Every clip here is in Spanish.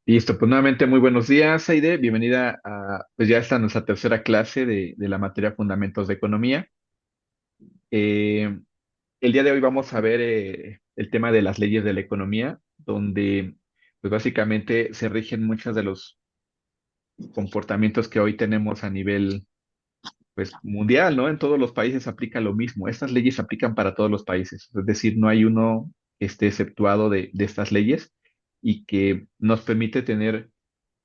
Listo, pues nuevamente muy buenos días, Aide. Bienvenida a, pues ya está nuestra tercera clase de la materia Fundamentos de Economía. Eh, el día de hoy vamos a ver el tema de las leyes de la economía, donde pues básicamente se rigen muchos de los comportamientos que hoy tenemos a nivel pues mundial, ¿no? En todos los países aplica lo mismo. Estas leyes se aplican para todos los países, es decir, no hay uno que esté exceptuado de estas leyes y que nos permite tener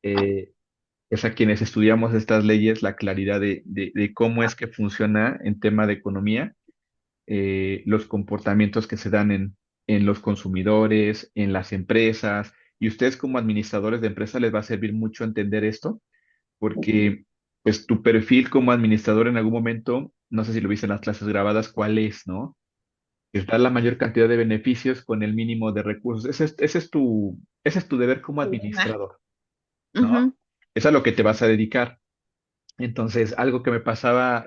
eh, es a quienes estudiamos estas leyes la claridad de cómo es que funciona en tema de economía, los comportamientos que se dan en los consumidores, en las empresas, y ustedes como administradores de empresas les va a servir mucho entender esto, porque pues tu perfil como administrador en algún momento, no sé si lo viste en las clases grabadas, cuál es, ¿no? Es dar la mayor cantidad de beneficios con el mínimo de recursos. Ese es tu deber como Ah, administrador, ¿no? ujú. Es a lo que te vas a dedicar. Entonces, algo que me pasaba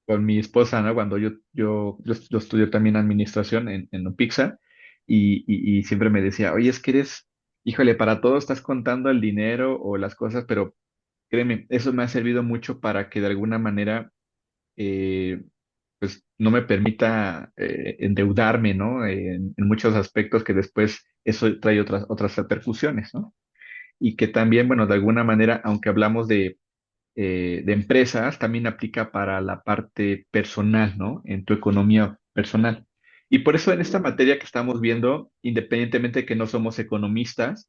con mi esposa, ¿no? Cuando yo estudio también administración en UPIXA y siempre me decía, oye, es que eres, híjole, para todo estás contando el dinero o las cosas, pero créeme, eso me ha servido mucho para que de alguna manera, eh, pues, no me permita endeudarme, ¿no? En muchos aspectos que después eso trae otras repercusiones, ¿no? Y que también, bueno, de alguna manera, aunque hablamos de empresas también aplica para la parte personal, ¿no? En tu economía personal. Y por eso en esta materia que estamos viendo, independientemente de que no somos economistas,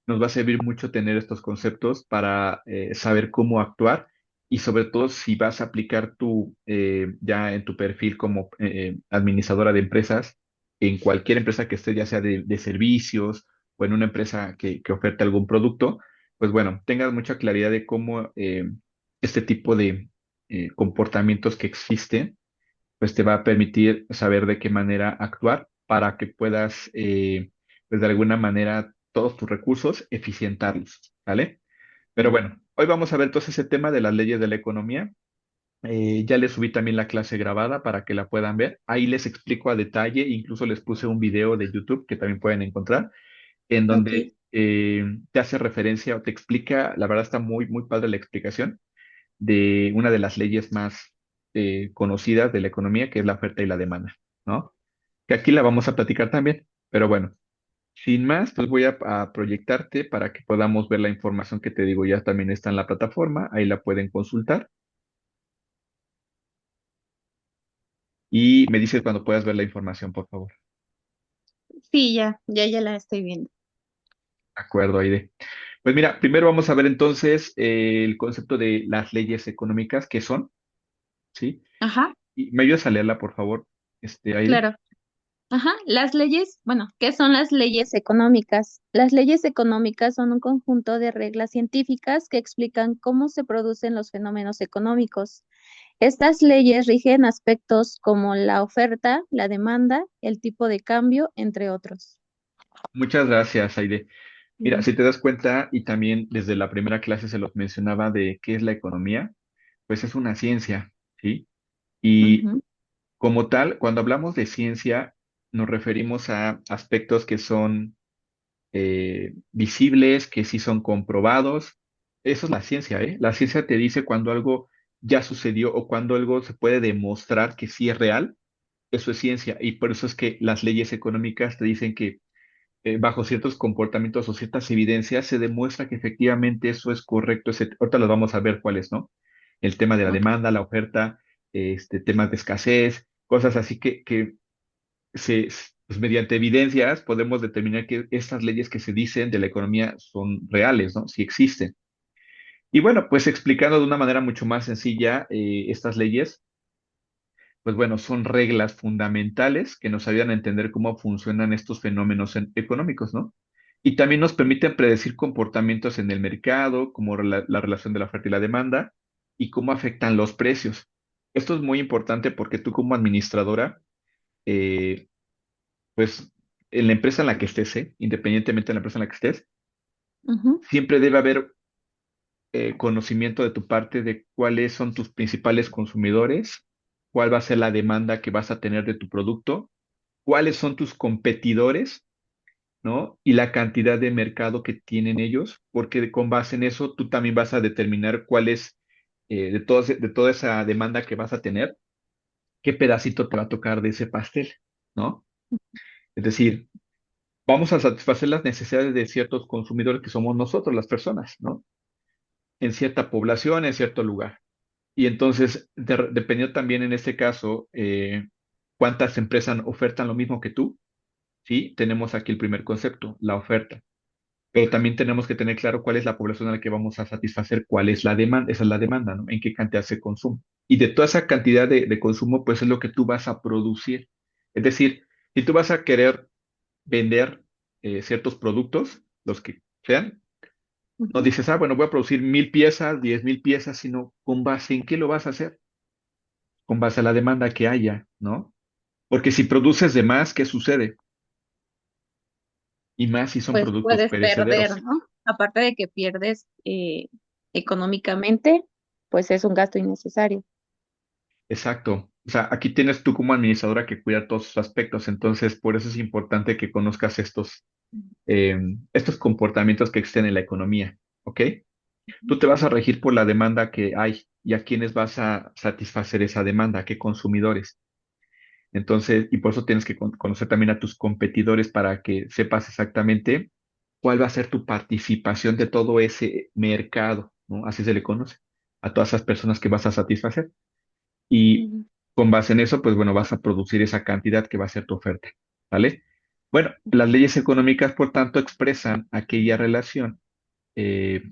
nos va a servir mucho tener estos conceptos para saber cómo actuar y sobre todo si vas a aplicar tú ya en tu perfil como administradora de empresas, en cualquier empresa que esté, ya sea de servicios o en una empresa que oferte algún producto, pues bueno, tengas mucha claridad de cómo este tipo de comportamientos que existen, pues te va a permitir saber de qué manera actuar para que puedas, pues de alguna manera, todos tus recursos eficientarlos, ¿vale? Pero bueno, hoy vamos a ver entonces ese tema de las leyes de la economía. Ya les subí también la clase grabada para que la puedan ver. Ahí les explico a detalle, incluso les puse un video de YouTube que también pueden encontrar, en Ok. donde te hace referencia o te explica, la verdad está muy, muy padre la explicación de una de las leyes más conocidas de la economía, que es la oferta y la demanda, ¿no? Que aquí la vamos a platicar también, pero bueno, sin más, pues voy a proyectarte para que podamos ver la información que te digo, ya también está en la plataforma, ahí la pueden consultar y me dices cuando puedas ver la información, por favor. Sí, ya la estoy viendo. De acuerdo, Aide. Pues mira, primero vamos a ver entonces el concepto de las leyes económicas, ¿qué son? ¿Sí? Ajá, Y me ayudas a leerla, por favor, Aide. claro. Ajá, las leyes, bueno, ¿qué son las leyes económicas? Las leyes económicas son un conjunto de reglas científicas que explican cómo se producen los fenómenos económicos. Estas leyes rigen aspectos como la oferta, la demanda, el tipo de cambio, entre otros. Muchas gracias, Aide. Mira, Sí. si te das cuenta, y también desde la primera clase se los mencionaba de qué es la economía, pues es una ciencia, ¿sí? Y Ujú. como tal, cuando hablamos de ciencia, nos referimos a aspectos que son visibles, que sí son comprobados. Eso es la ciencia, ¿eh? La ciencia te dice cuando algo ya sucedió o cuando algo se puede demostrar que sí es real, eso es ciencia. Y por eso es que las leyes económicas te dicen que bajo ciertos comportamientos o ciertas evidencias se demuestra que efectivamente eso es correcto. Ahorita los vamos a ver cuáles, ¿no? El tema de la Ok. demanda, la oferta, temas de escasez, cosas así que pues, mediante evidencias podemos determinar que estas leyes que se dicen de la economía son reales, ¿no? Sí existen. Y bueno, pues explicando de una manera mucho más sencilla estas leyes, pues bueno, son reglas fundamentales que nos ayudan a entender cómo funcionan estos fenómenos económicos, ¿no? Y también nos permiten predecir comportamientos en el mercado, como la relación de la oferta y la demanda, y cómo afectan los precios. Esto es muy importante porque tú como administradora, eh, pues en la empresa en la que estés, independientemente de la empresa en la que estés, Ujú. siempre debe haber conocimiento de tu parte de cuáles son tus principales consumidores, cuál va a ser la demanda que vas a tener de tu producto, cuáles son tus competidores ¿no? Y la cantidad de mercado que tienen ellos, porque con base en eso tú también vas a determinar cuál es, de toda esa demanda que vas a tener, qué pedacito te va a tocar de ese pastel, ¿no? Es decir, vamos a satisfacer las necesidades de ciertos consumidores que somos nosotros, las personas, ¿no? En cierta población, en cierto lugar. Y entonces, dependiendo también en este caso, cuántas empresas ofertan lo mismo que tú, ¿sí? Tenemos aquí el primer concepto, la oferta. Pero también tenemos que tener claro cuál es la población a la que vamos a satisfacer, cuál es la demanda, esa es la demanda, ¿no? En qué cantidad se consume. Y de toda esa cantidad de consumo, pues es lo que tú vas a producir. Es decir, si tú vas a querer vender ciertos productos, los que sean, no Ujú. dices, bueno, voy a producir 1,000 piezas, 10,000 piezas, sino con base en qué lo vas a hacer, con base a la demanda que haya, ¿no? Porque si produces de más, ¿qué sucede? Y más si son Pues productos puedes perder, perecederos. ¿no? Aparte de que pierdes económicamente, pues es un gasto innecesario. Exacto. O sea, aquí tienes tú como administradora que cuidar todos sus aspectos, entonces por eso es importante que conozcas estos comportamientos que existen en la economía, ¿ok? Tú te vas a regir por la demanda que hay y a quiénes vas a satisfacer esa demanda, a qué consumidores. Entonces, y por eso tienes que conocer también a tus competidores para que sepas exactamente cuál va a ser tu participación de todo ese mercado, ¿no? Así se le conoce, a todas esas personas que vas a satisfacer. Y Ujú. con base en eso, pues bueno, vas a producir esa cantidad que va a ser tu oferta, ¿vale? Bueno, las leyes económicas, por tanto, expresan aquella relación, eh,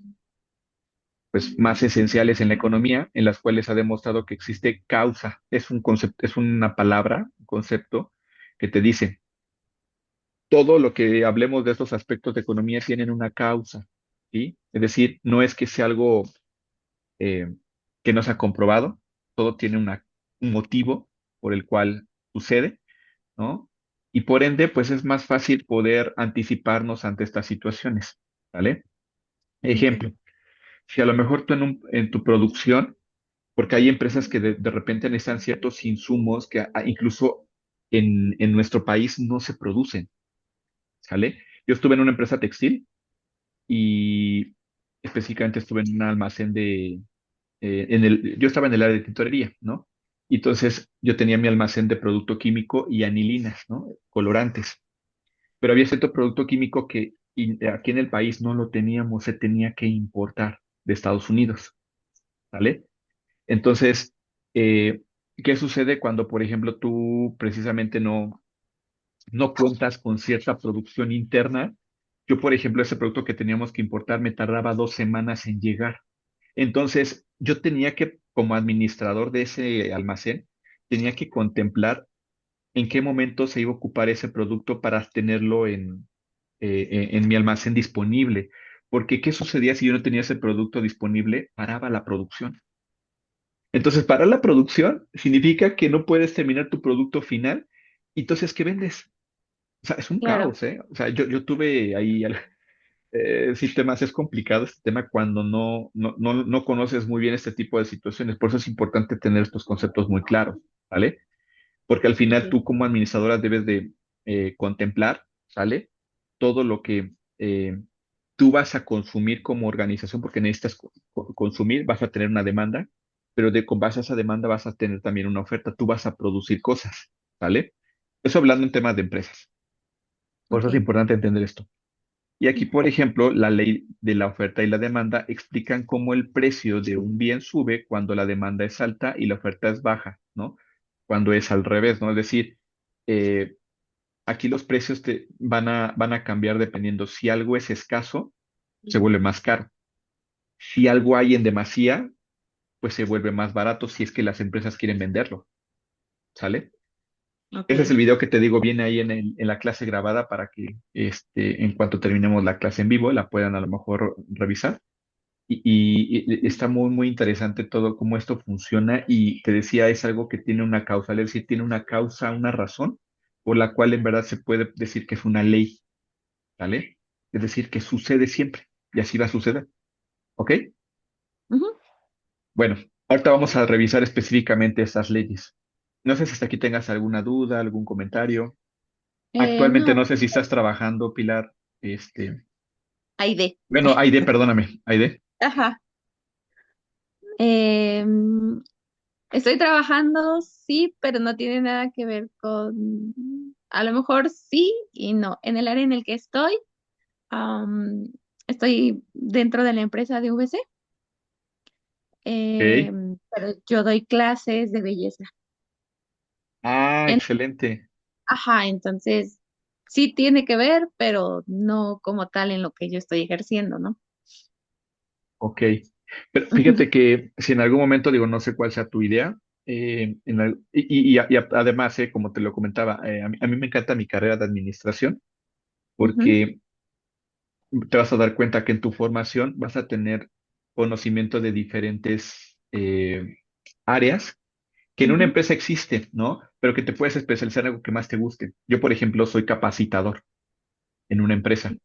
pues más esenciales en la economía, en las cuales ha demostrado que existe causa. Es un concepto, es una palabra, un concepto que te dice, todo lo que hablemos de estos aspectos de economía tienen una causa, ¿sí? Es decir, no es que sea algo eh, que no se ha comprobado, todo tiene un motivo por el cual sucede, ¿no? Y por ende, pues es más fácil poder anticiparnos ante estas situaciones, ¿vale? Ok. Ejemplo, si a lo mejor tú en tu producción, porque hay empresas que de repente necesitan ciertos insumos que incluso en nuestro país no se producen, ¿sale? Yo estuve en una empresa textil y específicamente estuve en un almacén yo estaba en el área de tintorería, ¿no? Y entonces yo tenía mi almacén de producto químico y anilinas, ¿no? Colorantes. Pero había cierto producto químico que aquí en el país no lo teníamos, se tenía que importar de Estados Unidos, ¿vale? Entonces, eh, ¿qué sucede cuando, por ejemplo, tú precisamente no cuentas con cierta producción interna? Yo, por ejemplo, ese producto que teníamos que importar me tardaba 2 semanas en llegar. Entonces, yo tenía que, como administrador de ese almacén, tenía que contemplar en qué momento se iba a ocupar ese producto para tenerlo en mi almacén disponible. Porque, ¿qué sucedía si yo no tenía ese producto disponible? Paraba la producción. Entonces, parar la producción significa que no puedes terminar tu producto final. Y entonces, ¿qué vendes? O sea, es un Claro, caos, ¿eh? O sea, yo tuve ahí sistemas, es complicado este tema cuando no conoces muy bien este tipo de situaciones. Por eso es importante tener estos conceptos muy claros, ¿vale? Porque al final ok, tú como administradora debes de contemplar, ¿sale? Todo lo que tú vas a consumir como organización, porque necesitas consumir, vas a tener una demanda, pero con base a esa demanda vas a tener también una oferta, tú vas a producir cosas, ¿vale? Eso hablando en temas de empresas. Por eso es ok. importante entender esto. Y aquí, por ejemplo, la ley de la oferta y la demanda explican cómo el precio de un bien sube cuando la demanda es alta y la oferta es baja, ¿no? Cuando es al revés, ¿no? Es decir, eh, aquí los precios van a cambiar dependiendo. Si algo es escaso, se vuelve más caro. Si algo hay en demasía, pues se vuelve más barato si es que las empresas quieren venderlo, ¿sale? Ok, Ese es el video que te digo, viene ahí en la clase grabada para que en cuanto terminemos la clase en vivo la puedan a lo mejor revisar. Y está muy, muy interesante todo cómo esto funciona y te decía, es algo que tiene una causa, es decir, tiene una causa, una razón por la cual en verdad se puede decir que es una ley, ¿vale? Es decir, que sucede siempre y así va a suceder, ¿ok? ujú. Bueno, ahorita vamos a revisar específicamente estas leyes. No sé si hasta aquí tengas alguna duda, algún comentario. Actualmente No, no sé si estás trabajando, Pilar. Este, Aide. bueno, Aide, perdóname, Aide. Ajá. Em, Estoy trabajando, sí, pero no tiene nada que ver con, a lo mejor sí y no. En el área en el que estoy, am, estoy dentro de la empresa de VC, Ok. pero yo doy clases de belleza. Ah, En- excelente. ajá, entonces sí tiene que ver, pero no como tal en lo que yo estoy ejerciendo, ¿no? Ok. Pero Ujú, fíjate que si en algún momento, digo, no sé cuál sea tu idea, además, como te lo comentaba, a mí me encanta mi carrera de administración ujú, porque te vas a dar cuenta que en tu formación vas a tener conocimiento de diferentes áreas que en una ujú, empresa existe, ¿no? Pero que te puedes especializar en algo que más te guste. Yo, por ejemplo, soy capacitador en una empresa,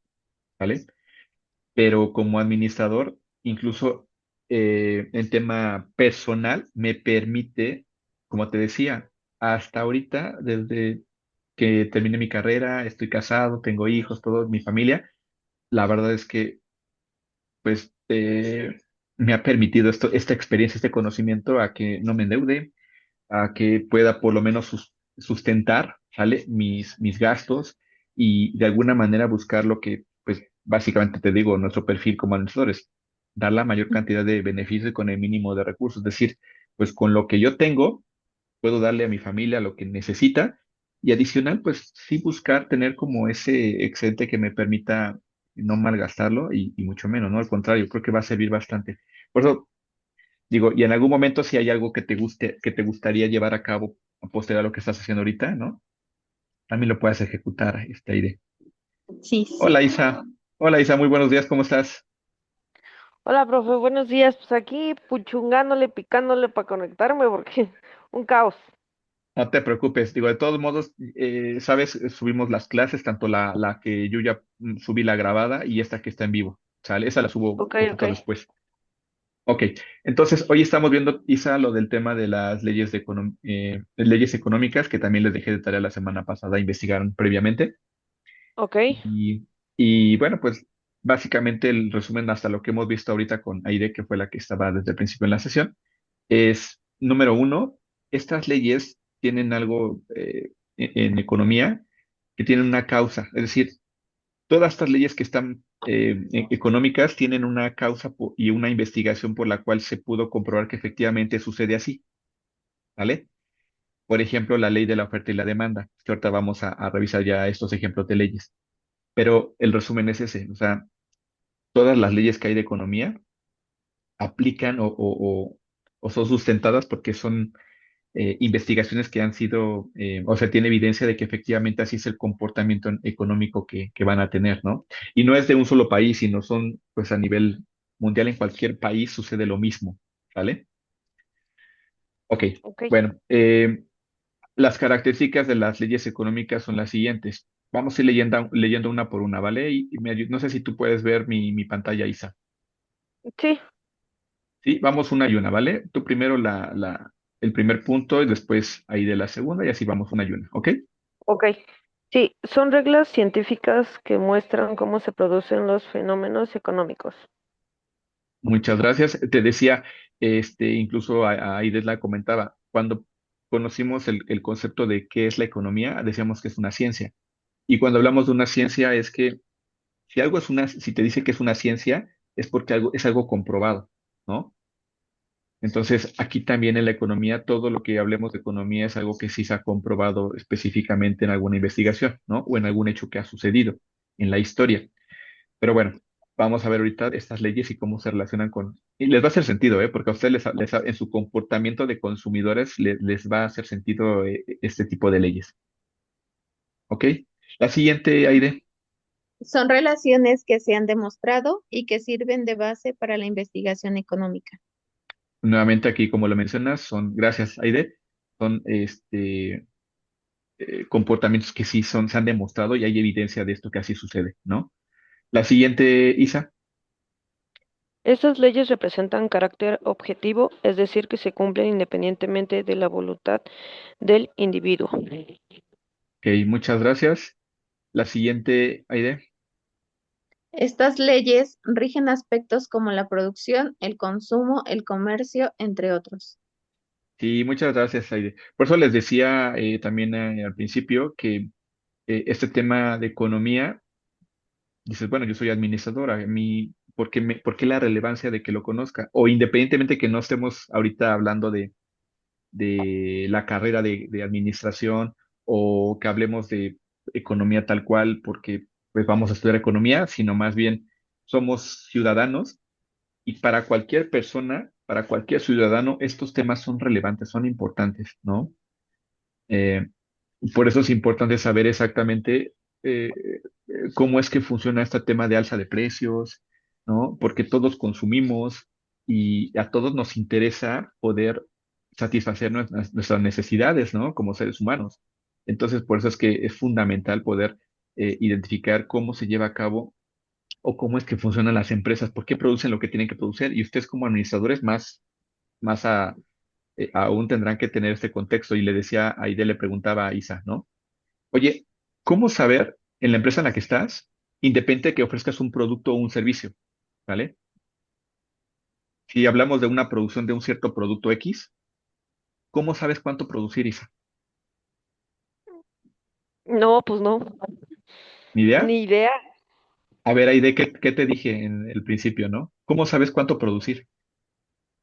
¿vale? Pero como administrador, incluso en tema personal, me permite, como te decía, hasta ahorita, desde que terminé mi carrera, estoy casado, tengo hijos, todo, mi familia, la verdad es que, pues, me ha permitido esta experiencia, este conocimiento a que no me endeude, a que pueda por lo menos sustentar, ¿sale? Mis gastos y de alguna manera buscar lo que, pues básicamente te digo, nuestro perfil como administradores, dar la mayor cantidad de beneficios con el mínimo de recursos. Es decir, pues con lo que yo tengo, puedo darle a mi familia lo que necesita y adicional, pues sí buscar tener como ese excedente que me permita no malgastarlo y mucho menos, ¿no? Al contrario, creo que va a servir bastante. Por eso digo, y en algún momento si hay algo que te guste, que te gustaría llevar a cabo a posterior a lo que estás haciendo ahorita, ¿no? También lo puedes ejecutar, esta idea. sí, Hola sí. Isa. Hola Isa, muy buenos días, ¿cómo estás? Hola, profe, buenos días. Pues aquí puchungándole, picándole para conectarme porque un caos. No te preocupes, digo, de todos modos, sabes, subimos las clases, tanto la que yo ya subí la grabada y esta que está en vivo, ¿sale? Esa la subo un Ok, ok, poquito después. Ok, entonces hoy estamos viendo, Isa, lo del tema de las leyes económicas, que también les dejé de tarea la semana pasada, investigaron previamente. ok, Y, y bueno, pues básicamente el resumen hasta lo que hemos visto ahorita con Aide, que fue la que estaba desde el principio en la sesión, es, número uno, estas leyes tienen algo en economía que tienen una causa, es decir, todas estas leyes que están económicas tienen una causa y una investigación por la cual se pudo comprobar que efectivamente sucede así, ¿vale? Por ejemplo, la ley de la oferta y la demanda, que ahorita vamos a revisar ya estos ejemplos de leyes. Pero el resumen es ese, o sea, todas las leyes que hay de economía aplican o son sustentadas porque son investigaciones que han sido, o sea, tiene evidencia de que efectivamente así es el comportamiento económico que van a tener, ¿no? Y no es de un solo país, sino son, pues, a nivel mundial, en cualquier país sucede lo mismo, ¿vale? Ok, ok. bueno, las características de las leyes económicas son las siguientes. Vamos a ir leyendo una por una, ¿vale? No sé si tú puedes ver mi pantalla, Isa. Sí, Sí, vamos una y una, ¿vale? Tú primero el primer punto y después ahí de la segunda y así vamos una y una, ¿ok? ok. Sí, son reglas científicas que muestran cómo se producen los fenómenos económicos. Muchas gracias. Te decía, incluso a Aide la comentaba, cuando conocimos el concepto de qué es la economía, decíamos que es una ciencia. Y cuando hablamos de una ciencia es que si te dice que es una ciencia, es porque es algo comprobado, ¿no? Entonces, aquí también en la economía, todo lo que hablemos de economía es algo que sí se ha comprobado específicamente en alguna investigación, ¿no? O en algún hecho que ha sucedido en la historia. Pero bueno, vamos a ver ahorita estas leyes y cómo se relacionan con... Y les va a hacer sentido, ¿eh? Porque a ustedes en su comportamiento de consumidores les va a hacer sentido este tipo de leyes, ¿ok? La siguiente, Aide, Son relaciones que se han demostrado y que sirven de base para la investigación económica. nuevamente aquí, como lo mencionas, gracias, Aide, son comportamientos que sí se han demostrado y hay evidencia de esto que así sucede, ¿no? La siguiente, Isa, Estas leyes representan carácter objetivo, es decir, que se cumplen independientemente de la voluntad del individuo. ok, muchas gracias. La siguiente, Aide. Estas leyes rigen aspectos como la producción, el consumo, el comercio, entre otros. Sí, muchas gracias, Aide. Por eso les decía también al principio que este tema de economía, dices, bueno, yo soy administradora, a mí, por qué la relevancia de que lo conozca? O independientemente que no estemos ahorita hablando de la carrera de administración o que hablemos de economía tal cual, porque pues vamos a estudiar economía, sino más bien somos ciudadanos y para cualquier persona, para cualquier ciudadano, estos temas son relevantes, son importantes, ¿no? Eh, por eso es importante saber exactamente eh, cómo es que funciona este tema de alza de precios, ¿no? Porque todos consumimos y a todos nos interesa poder satisfacer nuestras necesidades, ¿no? Como seres humanos. Entonces, por eso es que es fundamental poder identificar cómo se lleva a cabo o cómo es que funcionan las empresas, por qué producen lo que tienen que producir. Y ustedes como administradores aún tendrán que tener este contexto. Y le decía, Aide le preguntaba a Isa, ¿no? Oye, ¿cómo saber en la empresa en la que estás, independiente de que ofrezcas un producto o un servicio, ¿vale? Si hablamos de una producción de un cierto producto X, ¿cómo sabes cuánto producir, Isa? No, pues no, ¿Ni idea? ni idea. A ver, Aide, ¿qué te dije en el principio, no? ¿Cómo sabes cuánto producir?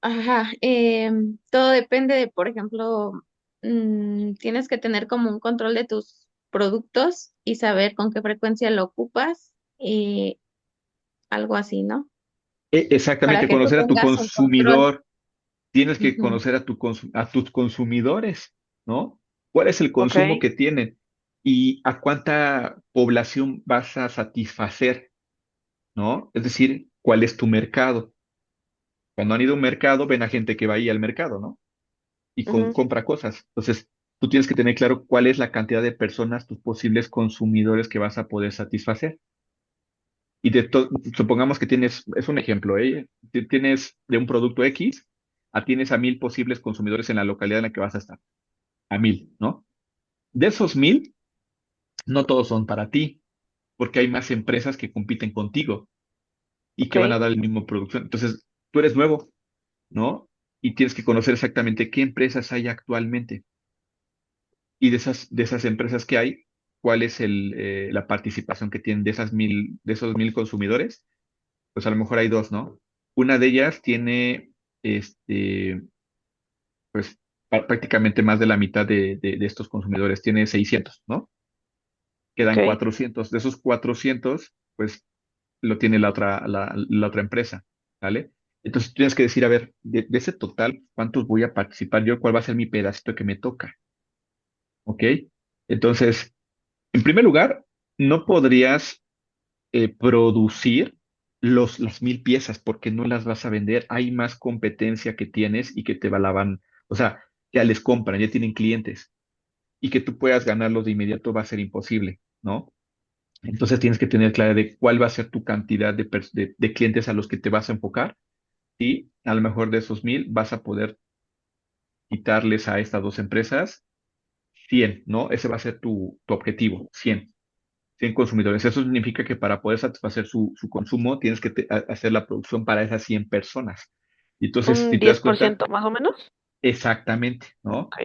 Ajá, todo depende de, por ejemplo, tienes que tener como un control de tus productos y saber con qué frecuencia lo ocupas y algo así, ¿no? Para Exactamente, que tú conocer a tu tengas un control. consumidor. Tienes que Ujú. conocer a tus consumidores, ¿no? ¿Cuál es el Ok, consumo que tienen y a cuánta población vas a satisfacer, ¿no? Es decir, ¿cuál es tu mercado? Cuando han ido a un mercado, ven a gente que va ahí al mercado, ¿no? Y ujú, compra cosas. Entonces, tú tienes que tener claro cuál es la cantidad de personas, tus posibles consumidores que vas a poder satisfacer. Y supongamos que tienes, es un ejemplo, ¿eh? Tienes de un producto X, tienes a 1,000 posibles consumidores en la localidad en la que vas a estar. A 1,000, ¿no? De esos 1,000, no todos son para ti, porque hay más empresas que compiten contigo y ok. que van a dar el mismo producción. Entonces, tú eres nuevo, ¿no? Y tienes que conocer exactamente qué empresas hay actualmente. Y de esas empresas que hay, cuál es la participación que tienen de esos 1,000 consumidores. Pues a lo mejor hay dos, ¿no? Una de ellas tiene, este, pues prácticamente más de la mitad de estos consumidores, tiene 600, ¿no? Ok. Quedan 400. De esos 400, pues lo tiene la otra empresa, ¿vale? Entonces tú tienes que decir, a ver, de ese total, ¿cuántos voy a participar yo? ¿Cuál va a ser mi pedacito que me toca? ¿Ok? Entonces, en primer lugar, no podrías producir las 1,000 piezas porque no las vas a vender. Hay más competencia que tienes y que la van, o sea, ya les compran, ya tienen clientes y que tú puedas ganarlos de inmediato va a ser imposible, ¿no? Entonces tienes que tener clara de cuál va a ser tu cantidad de clientes a los que te vas a enfocar y a lo mejor de esos 1,000 vas a poder quitarles a estas dos empresas 100, ¿no? Ese va a ser tu objetivo, 100 consumidores. Eso significa que para poder satisfacer su consumo tienes que hacer la producción para esas 100 personas. Y entonces, Un si te das diez por cuenta, ciento más o menos. exactamente, ¿no? Ok,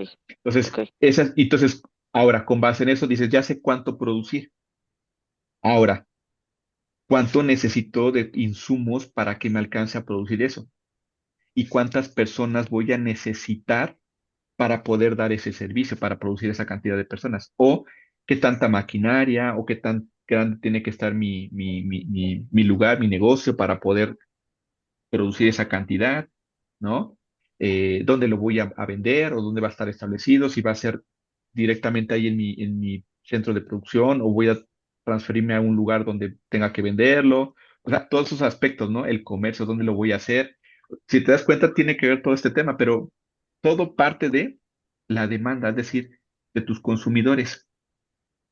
ok. Entonces, ahora, con base en eso, dices, ya sé cuánto producir. Ahora, ¿cuánto necesito de insumos para que me alcance a producir eso? ¿Y cuántas personas voy a necesitar para poder dar ese servicio, para producir esa cantidad de personas? ¿O qué tanta maquinaria o qué tan grande tiene que estar mi lugar, mi negocio para poder producir esa cantidad, ¿no? ¿Dónde lo voy a vender o dónde va a estar establecido? Si va a ser directamente ahí en mi centro de producción o voy a transferirme a un lugar donde tenga que venderlo. O sea, todos esos aspectos, ¿no? El comercio, ¿dónde lo voy a hacer? Si te das cuenta, tiene que ver todo este tema, pero todo parte de la demanda, es decir, de tus consumidores.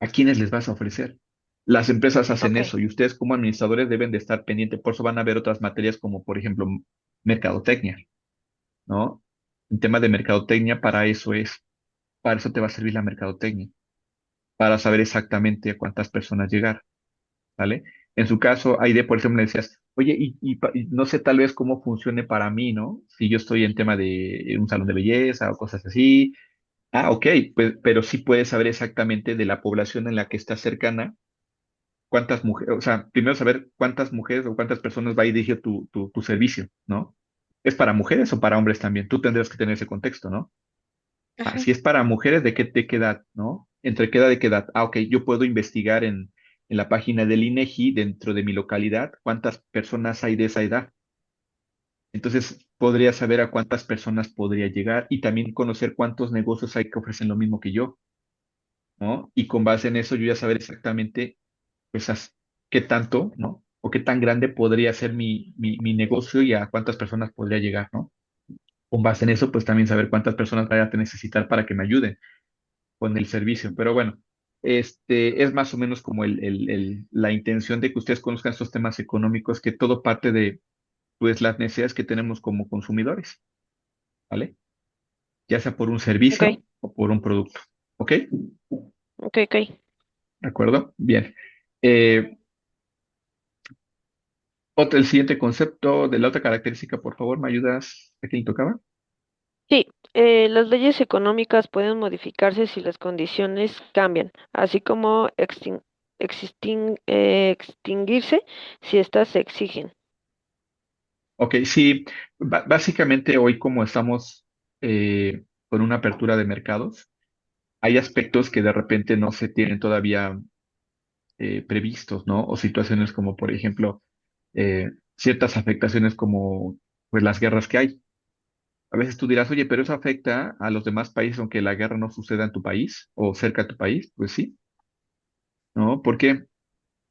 ¿A quiénes les vas a ofrecer? Las empresas hacen Ok. eso y ustedes como administradores deben de estar pendientes. Por eso van a ver otras materias como, por ejemplo, mercadotecnia, ¿no? El tema de mercadotecnia para eso te va a servir la mercadotecnia. para saber exactamente a cuántas personas llegar, ¿vale? En su caso, Aide, por ejemplo, me decías, oye, y no sé tal vez cómo funcione para mí, ¿no? Si yo estoy en tema de un salón de belleza o cosas así. Ah, ok, pues, pero sí puedes saber exactamente de la población en la que estás cercana, cuántas mujeres, o sea, primero saber cuántas mujeres o cuántas personas va a ir dirigido tu servicio, ¿no? ¿Es para mujeres o para hombres también? Tú tendrás que tener ese contexto, ¿no? Ah, Ajá. si es para mujeres, de qué edad, ¿no? ¿Entre qué edad y qué edad? Ah, ok, yo puedo investigar en la página del INEGI, dentro de mi localidad, cuántas personas hay de esa edad. Entonces, podría saber a cuántas personas podría llegar y también conocer cuántos negocios hay que ofrecen lo mismo que yo, ¿no? Y con base en eso, yo ya saber exactamente, pues, qué tanto, ¿no? O qué tan grande podría ser mi negocio y a cuántas personas podría llegar, ¿no? Con base en eso, pues también saber cuántas personas vaya a necesitar para que me ayuden con el servicio. Pero bueno, es más o menos como la intención de que ustedes conozcan estos temas económicos, que todo parte de, pues, las necesidades que tenemos como consumidores, ¿vale? Ya sea por un Ok, servicio o por un producto. ¿Ok? ok, ok. ¿De acuerdo? Bien. El siguiente concepto de la otra característica, por favor, ¿me ayudas? ¿A quién tocaba? Sí, las leyes económicas pueden modificarse si las condiciones cambian, así como extinguirse si éstas se exigen. Ok, sí, básicamente hoy como estamos con una apertura de mercados, hay aspectos que de repente no se tienen todavía previstos, ¿no? O situaciones como, por ejemplo, ciertas afectaciones como, pues, las guerras que hay. A veces tú dirás, oye, pero eso afecta a los demás países aunque la guerra no suceda en tu país o cerca de tu país. Pues sí, ¿no? Porque,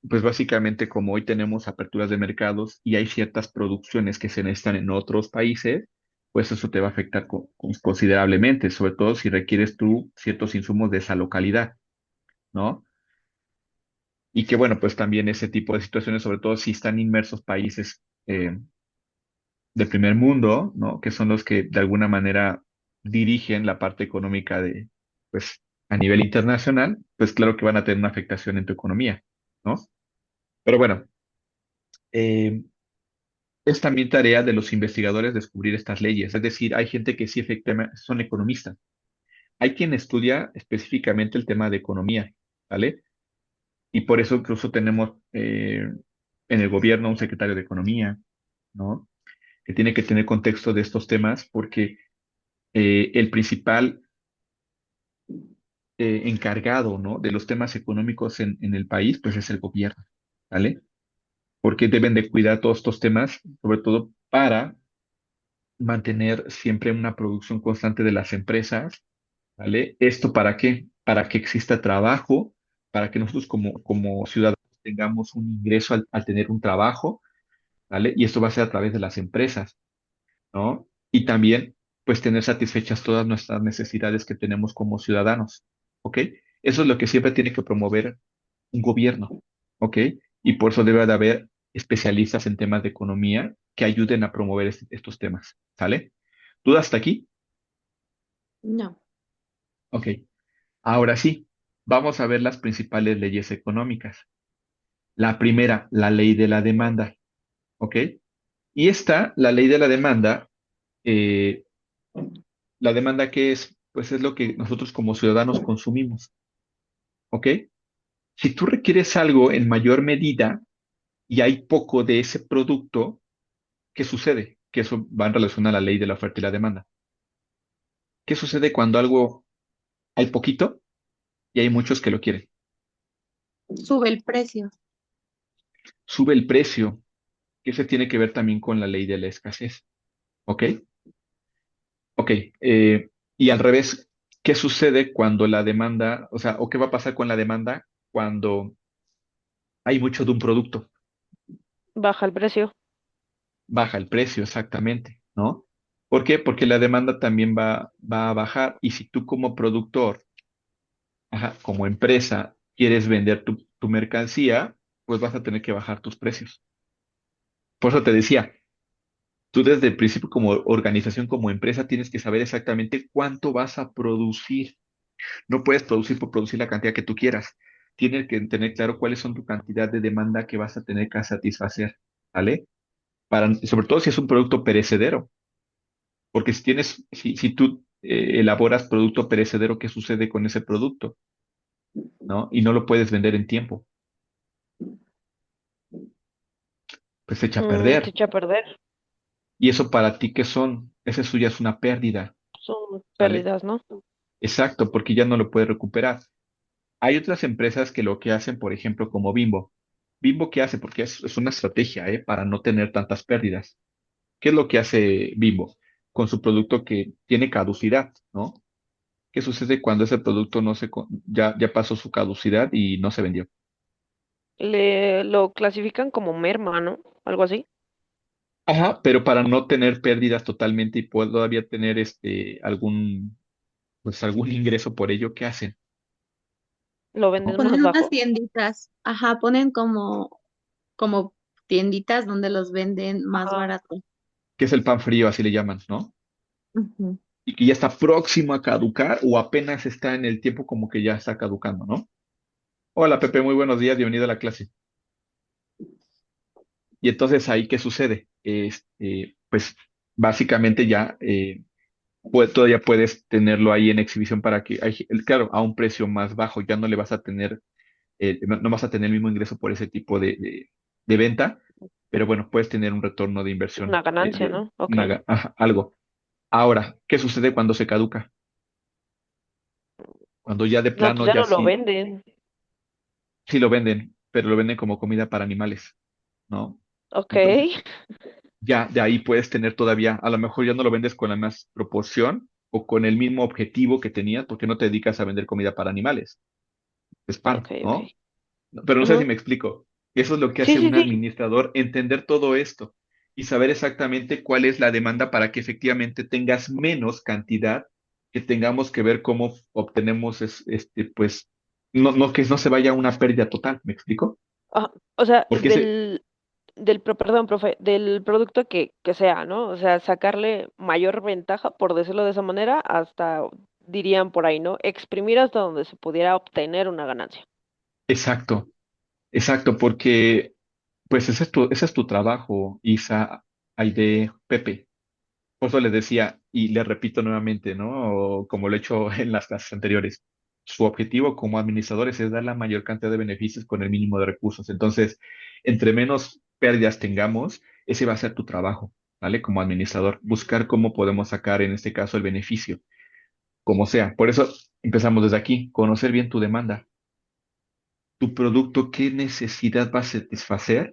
pues básicamente como hoy tenemos aperturas de mercados y hay ciertas producciones que se necesitan en otros países, pues eso te va a afectar considerablemente, sobre todo si requieres tú ciertos insumos de esa localidad, ¿no? Y que bueno, pues también ese tipo de situaciones, sobre todo si están inmersos países de primer mundo, ¿no? Que son los que de alguna manera dirigen la parte económica de, pues, a nivel internacional, pues claro que van a tener una afectación en tu economía, ¿no? Pero bueno, eh, es también tarea de los investigadores descubrir estas leyes. Es decir, hay gente que sí efectivamente son economistas. Hay quien estudia específicamente el tema de economía, ¿vale? Y por eso incluso tenemos en el gobierno un secretario de economía, ¿no? Que tiene que tener contexto de estos temas porque el principal encargado, ¿no? De los temas económicos en el país, pues es el gobierno, ¿vale? Porque deben de cuidar todos estos temas, sobre todo para mantener siempre una producción constante de las empresas, ¿vale? ¿Esto para qué? Para que exista trabajo, para que nosotros como ciudadanos tengamos un ingreso al tener un trabajo, ¿vale? Y esto va a ser a través de las empresas, ¿no? Y también, pues, tener satisfechas todas nuestras necesidades que tenemos como ciudadanos, ¿ok? Eso es lo que siempre tiene que promover un gobierno, ¿ok? Y por eso debe de haber especialistas en temas de economía que ayuden a promover estos temas, ¿sale? ¿Dudas hasta aquí? No. Ok. Ahora sí, vamos a ver las principales leyes económicas. La primera, la ley de la demanda, ¿ok? Y esta, la ley de eh, la demanda ¿qué es? Pues es lo que nosotros como ciudadanos consumimos, ¿ok? Si tú requieres algo en mayor medida y hay poco de ese producto, ¿qué sucede? Que eso va en relación a la ley de la oferta y la demanda. ¿Qué sucede cuando algo hay poquito y hay muchos que lo quieren? Sube el precio. Sube el precio, que se tiene que ver también con la ley de la escasez, ¿ok? Ok, y al revés, ¿qué sucede cuando la demanda, o sea, o qué va a pasar con la demanda cuando hay mucho de un producto? Baja el precio. Baja el precio, exactamente, ¿no? ¿Por qué? Porque la demanda también va a bajar y si tú como productor, ajá, como empresa, quieres vender tu mercancía, pues vas a tener que bajar tus precios. Por eso te decía, tú desde el principio como organización, como empresa, tienes que saber exactamente cuánto vas a producir. No puedes producir por producir la cantidad que tú quieras. Tienes que tener claro cuáles son tu cantidad de demanda que vas a tener que satisfacer, ¿vale? Sobre todo si es un producto perecedero, porque si tú elaboras producto perecedero, ¿qué sucede con ese producto? ¿No? Y no lo puedes vender en tiempo, pues se echa a Se perder. echa a perder. Y eso para ti, ¿qué son? Esa suya es una pérdida, Son ¿vale? pérdidas, ¿no? Exacto, porque ya no lo puedes recuperar. Hay otras empresas que lo que hacen, por ejemplo, como Bimbo. ¿Bimbo qué hace? Porque es una estrategia, para no tener tantas pérdidas. ¿Qué es lo que hace Bimbo con su producto que tiene caducidad, ¿no? ¿Qué sucede cuando ese producto no ya pasó su caducidad y no se vendió? Lo clasifican como merma, ¿no? Algo así. Ajá, pero para no tener pérdidas totalmente y poder todavía tener pues algún ingreso por ello, ¿qué hacen? Lo ¿No? venden más Ponen unas bajo. tienditas, ajá, ponen como tienditas donde los venden más Ajá. barato. ¿Qué es el pan frío? Así le llaman, ¿no? Ujú. Y que ya está próximo a caducar o apenas está en el tiempo como que ya está caducando, ¿no? Hola Pepe, muy buenos días, bienvenido a la clase. Y entonces ahí, ¿qué sucede? Pues básicamente ya todavía puedes tenerlo ahí en exhibición para que, claro, a un precio más bajo, ya no le vas a tener, no vas a tener el mismo ingreso por ese tipo de venta, pero bueno, puedes tener un retorno de inversión, Una ganancia, ¿no? Ok. algo. Ahora, ¿qué sucede cuando se caduca? Cuando ya de No, pues plano ya ya no lo sí, venden. sí lo venden, pero lo venden como comida para animales, ¿no? Ok. Entonces, ya de ahí puedes tener todavía, a lo mejor ya no lo vendes con la más proporción o con el mismo objetivo que tenías, porque no te dedicas a vender comida para animales, es Ok, pan, ok. ¿no? Pero no sé si Ujú. me explico. Eso es lo que Sí, hace sí, un sí. administrador, entender todo esto y saber exactamente cuál es la demanda para que efectivamente tengas menos cantidad, que tengamos que ver cómo obtenemos, pues, no que no se vaya a una pérdida total, ¿me explico? Ajá. O sea, Porque ese, perdón, profe, del producto que sea, ¿no? O sea, sacarle mayor ventaja, por decirlo de esa manera, hasta, dirían por ahí, ¿no? Exprimir hasta donde se pudiera obtener una ganancia. exacto, exacto, porque pues ese es tu trabajo, Isa, Aide, Pepe. Por eso les decía, y les repito nuevamente, ¿no? O como lo he hecho en las clases anteriores, su objetivo como administradores es dar la mayor cantidad de beneficios con el mínimo de recursos. Entonces, entre menos pérdidas tengamos, ese va a ser tu trabajo, ¿vale? Como administrador, buscar cómo podemos sacar, en este caso, el beneficio, como sea. Por eso empezamos desde aquí, conocer bien tu demanda, tu producto, qué necesidad va a satisfacer,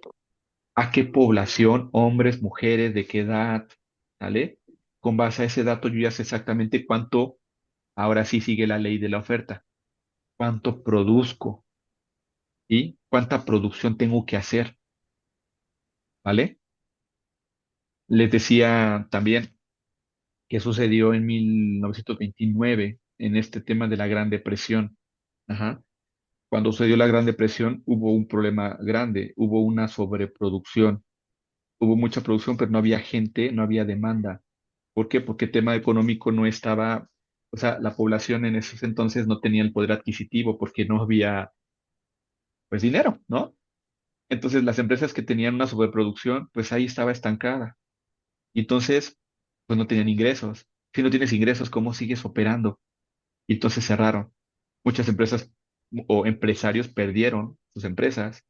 a qué población, hombres, mujeres, de qué edad, ¿vale? Con base a ese dato yo ya sé exactamente cuánto, ahora sí sigue la ley de la oferta, cuánto produzco y cuánta producción tengo que hacer, ¿vale? Les decía también que sucedió en 1929 en este tema de la Gran Depresión. Ajá. Cuando sucedió la Gran Depresión hubo un problema grande, hubo una sobreproducción, hubo mucha producción, pero no había gente, no había demanda. ¿Por qué? Porque el tema económico no estaba, o sea, la población en esos entonces no tenía el poder adquisitivo porque no había, pues, dinero, ¿no? Entonces las empresas que tenían una sobreproducción, pues ahí estaba estancada. Y entonces, pues no tenían ingresos. Si no tienes ingresos, ¿cómo sigues operando? Y entonces cerraron. Muchas empresas o empresarios perdieron sus empresas,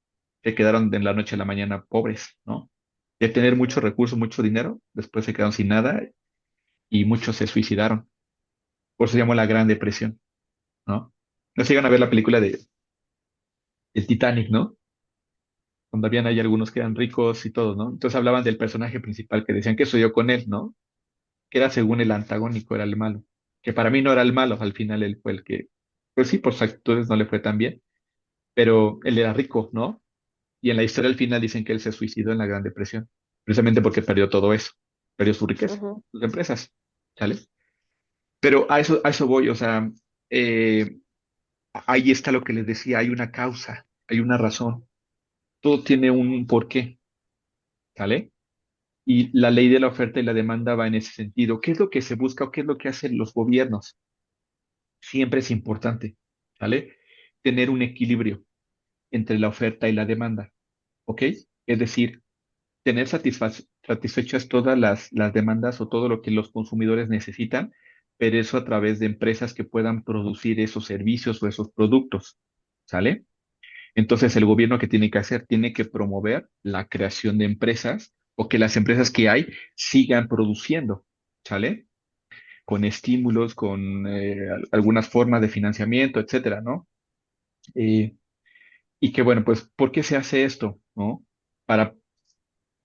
se quedaron de la noche a la mañana pobres, ¿no? De tener muchos recursos, mucho dinero, después se quedaron sin nada y muchos se suicidaron. Por eso se llamó la Gran Depresión, ¿no? No se llegan a ver la película de el Titanic, ¿no? Cuando habían ahí algunos que eran ricos y todo, ¿no? Entonces hablaban del personaje principal que decían que sucedió con él, ¿no? Que era según el antagónico, era el malo. Que para mí no era el malo, al final él fue el que, pues sí, por sus actitudes no le fue tan bien, pero él era rico, ¿no? Y en la historia al final dicen que él se suicidó en la Gran Depresión, precisamente porque perdió todo eso, perdió su riqueza, Ujú. sus empresas, ¿sale? Pero a eso voy, o sea, eh, ahí está lo que les decía, hay una causa, hay una razón, todo tiene un porqué, ¿sale? Y la ley de la oferta y la demanda va en ese sentido. ¿Qué es lo que se busca o qué es lo que hacen los gobiernos? siempre es importante, ¿vale? Tener un equilibrio entre la oferta y la demanda, ¿ok? Es decir, tener satisfechas todas las demandas o todo lo que los consumidores necesitan, pero eso a través de empresas que puedan producir esos servicios o esos productos, ¿sale? Entonces, el gobierno que tiene que hacer, tiene que promover la creación de empresas o que las empresas que hay sigan produciendo, ¿sale? Con estímulos, con algunas formas de financiamiento, etcétera, ¿no? Eh, y que bueno, pues, ¿por qué se hace esto? ¿No? Para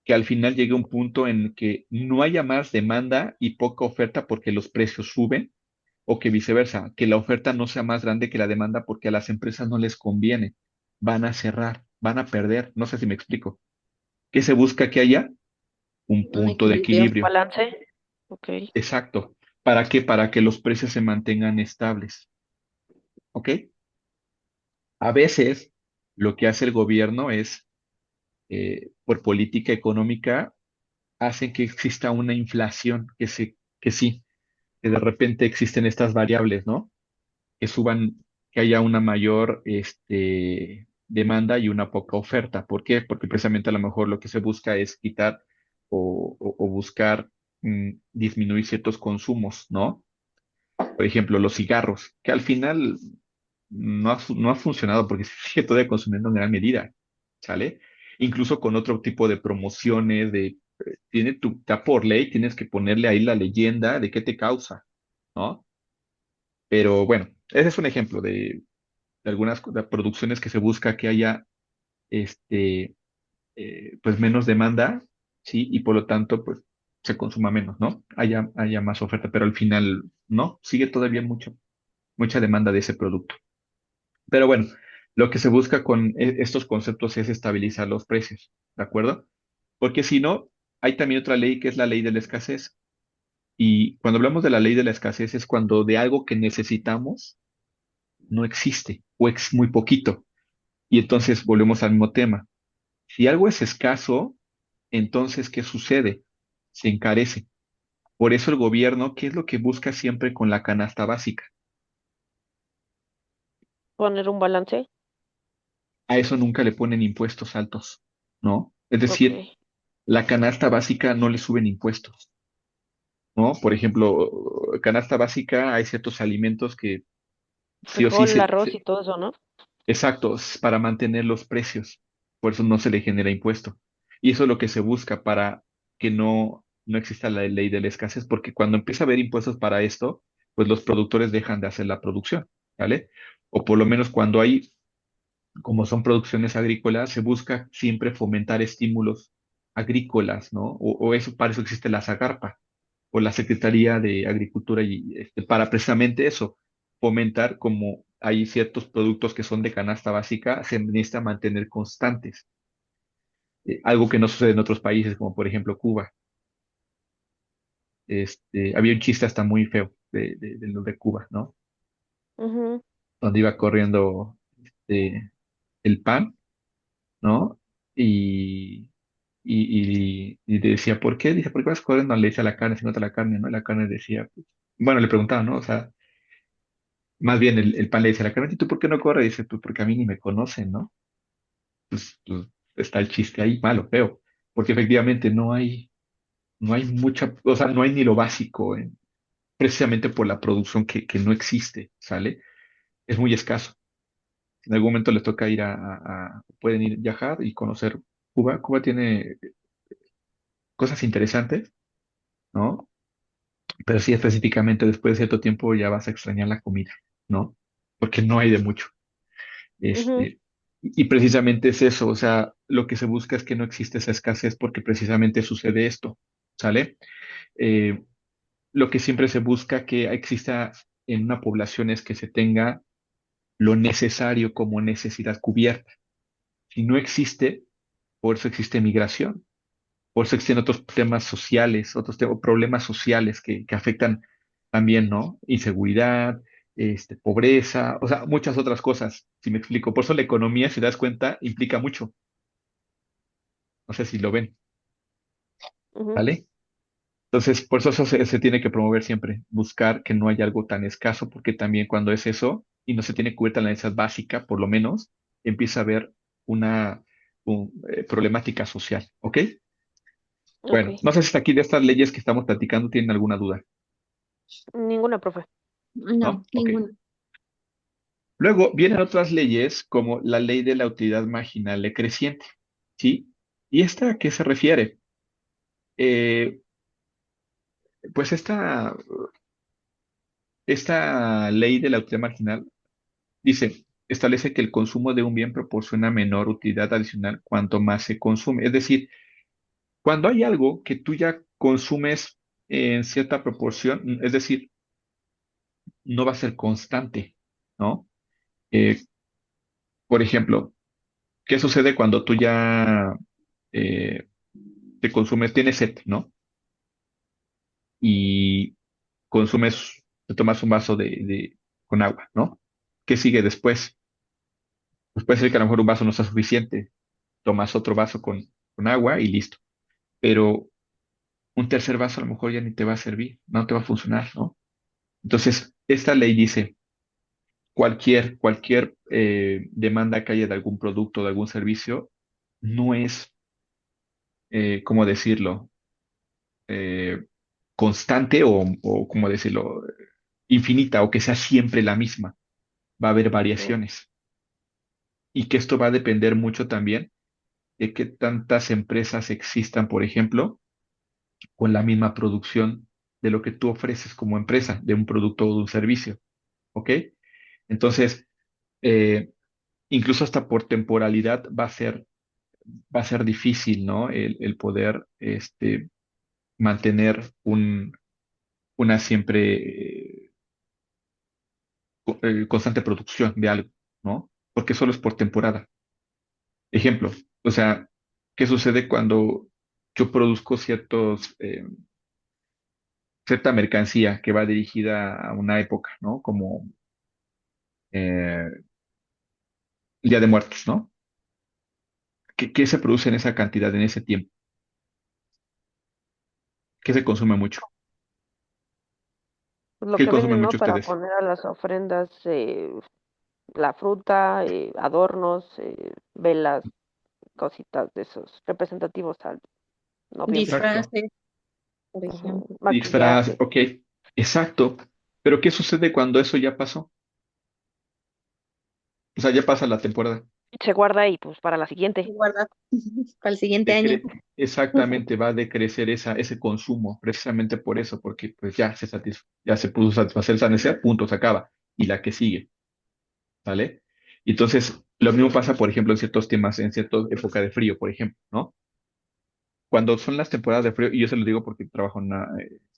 que al final llegue un punto en que no haya más demanda y poca oferta porque los precios suben, o que viceversa, que la oferta no sea más grande que la demanda porque a las empresas no les conviene, van a cerrar, van a perder, no sé si me explico. ¿Qué se busca que haya? Un Un punto de equilibrio. Un equilibrio, balance. Ok. exacto. ¿Para qué? Para que los precios se mantengan estables, ¿ok? A veces lo que hace el gobierno es, por política económica, hacen que exista una inflación, que sí, que de repente existen estas variables, ¿no? Que suban, que haya una mayor demanda y una poca oferta. ¿Por qué? Porque precisamente a lo mejor lo que se busca es quitar o buscar disminuir ciertos consumos, ¿no? Por ejemplo, los cigarros, que al final no ha funcionado porque se sigue todavía consumiendo en gran medida, ¿sale? Incluso con otro tipo de promociones, ya por ley tienes que ponerle ahí la leyenda de qué te causa, ¿no? Pero bueno, ese es un ejemplo de algunas de producciones que se busca que haya este, pues menos demanda, ¿sí? Y por lo tanto, pues se consuma menos, ¿no? Haya más oferta, pero al final no, sigue todavía mucha demanda de ese producto. Pero bueno, lo que se busca con estos conceptos es estabilizar los precios, ¿de acuerdo? Porque si no, hay también otra ley que es la ley de la escasez. Y cuando hablamos de la ley de la escasez es cuando de algo que necesitamos no existe o es muy poquito. Y entonces volvemos al mismo tema. Si algo es escaso, entonces, ¿qué sucede? Se encarece. Por eso el gobierno, ¿qué es lo que busca siempre con la canasta básica? Poner un balance. A eso nunca le ponen impuestos altos, ¿no? Es Ok. decir, la canasta básica no le suben impuestos, ¿no? Por ejemplo, canasta básica, hay ciertos alimentos que sí o sí Frijol, arroz y todo eso, ¿no? exactos para mantener los precios. Por eso no se le genera impuesto. Y eso es lo que se busca para que no exista la ley de la escasez, porque cuando empieza a haber impuestos para esto, pues los productores dejan de hacer la producción, ¿vale? O por lo menos cuando hay, como son producciones agrícolas, se busca siempre fomentar estímulos agrícolas, ¿no? O eso, para eso existe la SAGARPA o la Secretaría de Agricultura y para precisamente eso, fomentar como hay ciertos productos que son de canasta básica, se necesita mantener constantes. Algo que no sucede en otros países, como por ejemplo Cuba. Había un chiste hasta muy feo de los de Cuba, ¿no? Ujú. Donde iba corriendo el pan, ¿no? Y, y decía, ¿por qué? Dice, ¿por qué vas corriendo? Le dice a la carne, si no te la carne, ¿no? Y la carne decía, pues, bueno, le preguntaba, ¿no? O sea, más bien el pan le dice a la carne, ¿y tú por qué no corres? Dice, pues porque a mí ni me conocen, ¿no? Pues, está el chiste ahí, malo, feo. Porque efectivamente no hay mucha, o sea, no hay ni lo básico, precisamente por la producción que no existe, ¿sale? Es muy escaso. En algún momento les toca ir pueden ir viajar y conocer Cuba. Cuba tiene cosas interesantes, ¿no? Pero sí, específicamente después de cierto tiempo ya vas a extrañar la comida, ¿no? Porque no hay de mucho. Ujú. Y precisamente es eso, o sea, lo que se busca es que no existe esa escasez porque precisamente sucede esto, ¿sale? Eh, lo que siempre se busca que exista en una población es que se tenga lo necesario como necesidad cubierta. Si no existe, por eso existe migración, por eso existen otros temas sociales, problemas sociales que afectan también, ¿no? Inseguridad, pobreza, o sea, muchas otras cosas, si me explico. Por eso la economía, si te das cuenta, implica mucho. No sé si lo ven, Ujú. ¿vale? Entonces, por eso se tiene que promover siempre, buscar que no haya algo tan escaso, porque también cuando es eso y no se tiene cubierta la necesidad básica, por lo menos, empieza a haber una problemática social, ¿ok? Ok, Bueno, no sé si hasta aquí de estas leyes que estamos platicando tienen alguna duda, ninguna, profe. No, ¿no? Ok. ninguno. Luego vienen otras leyes como la ley de la utilidad marginal decreciente, ¿sí? ¿Y esta a qué se refiere? Eh, pues esta ley de la utilidad marginal dice, establece que el consumo de un bien proporciona menor utilidad adicional cuanto más se consume. Es decir, cuando hay algo que tú ya consumes en cierta proporción, es decir, no va a ser constante, ¿no? Eh, por ejemplo, ¿qué sucede cuando tú ya eh, te consumes, tienes sed, ¿no? Y consumes, te tomas un vaso con agua, ¿no? ¿Qué sigue después? Pues puede ser que a lo mejor un vaso no sea suficiente, tomas otro vaso con agua y listo. Pero un tercer vaso a lo mejor ya ni te va a servir, no te va a funcionar, ¿no? Entonces, esta ley dice, cualquier demanda que haya de algún producto, de algún servicio, no es, ¿cómo decirlo? Eh, constante o, ¿cómo decirlo? Infinita o que sea siempre la misma. Va a haber Ok. variaciones. Y que esto va a depender mucho también de qué tantas empresas existan, por ejemplo, con la misma producción de lo que tú ofreces como empresa, de un producto o de un servicio. ¿Ok? Entonces, eh, incluso hasta por temporalidad va a ser difícil, ¿no? El poder mantener una siempre constante producción de algo, ¿no? Porque solo es por temporada. Ejemplo, o sea, ¿qué sucede cuando yo produzco cierta mercancía que va dirigida a una época, ¿no? Como el Día de Muertos, ¿no? ¿Qué se produce en esa cantidad, en ese tiempo? ¿Qué se consume mucho? Pues lo ¿Qué que consumen venden, ¿no? mucho Para ustedes? poner a las ofrendas, la fruta, adornos, velas, cositas de esos representativos al noviembre. Exacto. Disfraces, por Ujú, ejemplo. Disfraz, maquillaje. ok, exacto. Pero ¿qué sucede cuando eso ya pasó? O sea, ya pasa la temporada. Se guarda y pues para la siguiente. Guardar para el siguiente año. Exactamente, va a decrecer ese consumo, precisamente por eso, porque pues ya se pudo satisfacer esa necesidad, punto, se acaba. Y la que sigue, ¿vale? Entonces, lo mismo pasa, por ejemplo, en ciertos temas, en cierta época de frío, por ejemplo, ¿no? Cuando son las temporadas de frío, y yo se lo digo porque trabajo en una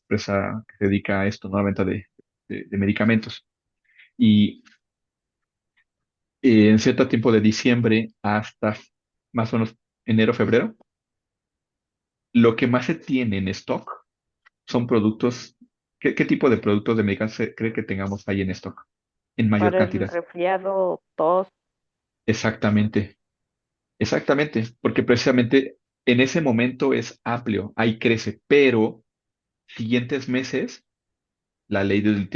empresa que se dedica a esto, ¿no? A la venta de medicamentos. Y en cierto tiempo de diciembre hasta más o menos enero, febrero, lo que más se tiene en stock son productos. ¿Qué tipo de productos de medicamentos se cree que tengamos ahí en stock? En mayor Para el cantidad. resfriado, tos. Exactamente, exactamente, porque precisamente en ese momento es amplio, ahí crece, pero siguientes meses, la ley del